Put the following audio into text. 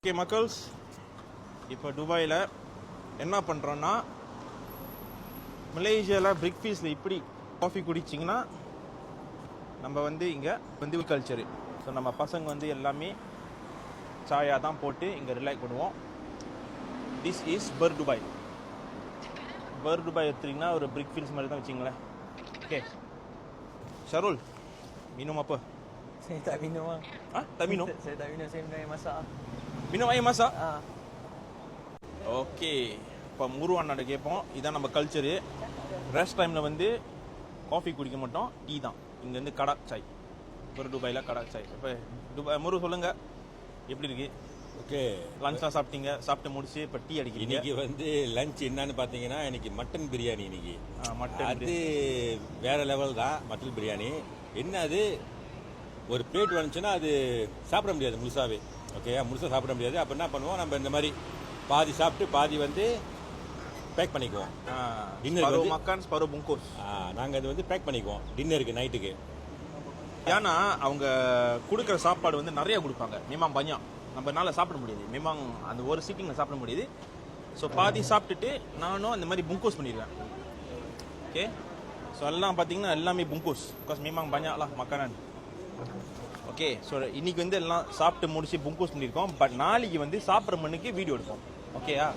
Okay மக்கள்ஸ், இப்போ துபாயில் என்ன பண்ணுறோன்னா, மலேசியாவில் பிரேக்ஃபாஸ்ட்டில் இப்படி காஃபி குடிச்சிங்கன்னா நம்ம இங்கே கல்ச்சரு. ஸோ நம்ம பசங்க எல்லாமே சாயாக தான் போட்டு இங்கே ரிலாக்ஸ் பண்ணுவோம். This is Dubai. துபாய் எடுத்துட்டிங்கன்னா ஒரு பிரேக்ஃபாஸ்ட் மாதிரி தான் வச்சிங்களேன். Okay Syarul, minum apa? Saya tak minum lah. Tak minum? Saya tak minum, saya minum air masak. Minum air masak? Okay, இப்போ முரு அண்ணாட்ட கேட்போம். இதான் நம்ம கல்ச்சரு. ரெஸ்ட் டைமில் காஃபி குடிக்க மாட்டோம், டீ தான். இங்கேருந்து கடாக் சாய், துபாயில் கடாக் சாய். இப்போ துபாய் முரு சொல்லுங்கள், எப்படி இருக்கு? ஓகே, லஞ்ச்லாம் சாப்பிட்டீங்க, சாப்பிட்டு முடிச்சு இப்போ டீ அடிக்கிறீங்க. இன்னைக்கு லஞ்ச் என்னன்னு பார்த்தீங்கன்னா, இன்னைக்கு மட்டன் பிரியாணி. இன்னைக்கு மட்டன் அது வேற லெவல் தான். மட்டன் பிரியாணி என்ன, அது ஒரு பிளேட் வந்துச்சுன்னா அது சாப்பிட முடியாது முழுசாவே. ஓகே, முழுசாக சாப்பிட முடியாது. அப்போ என்ன பண்ணுவோம், நம்ம இந்த மாதிரி பாதி சாப்பிட்டு பாதி பேக் பண்ணிக்குவோம். டின்னர் மக்கான் ஸ்பரோ புங்கோஸ் நாங்கள் அது பேக் பண்ணிக்குவோம் டின்னருக்கு, நைட்டுக்கு. ஏன்னா அவங்க கொடுக்குற சாப்பாடு நிறைய கொடுப்பாங்க. மேமாங் பஞ்சா நம்மளால சாப்பிட முடியாது. மேமாங் அந்த ஒரு சீட்டிங்கில் சாப்பிட முடியாது. ஸோ பாதி சாப்பிட்டுட்டு நானும் அந்த மாதிரி புங்கோஸ் பண்ணிடுவேன். ஓகே, ஸோ எல்லாம் பார்த்தீங்கன்னா எல்லாமே புங்கோஸ். பிகாஸ் மேமாங் பஞ்சாலாம் மக்கானன். ஓகே, ஸோ இன்னைக்கு எல்லாம் சாப்பிட்டு முடிச்சு புங்கோஸ் பண்ணியிருக்கோம். பட் நாளைக்கு சாப்பிட்ற மண்ணுக்கு வீடியோ எடுப்போம். ஓகேயா?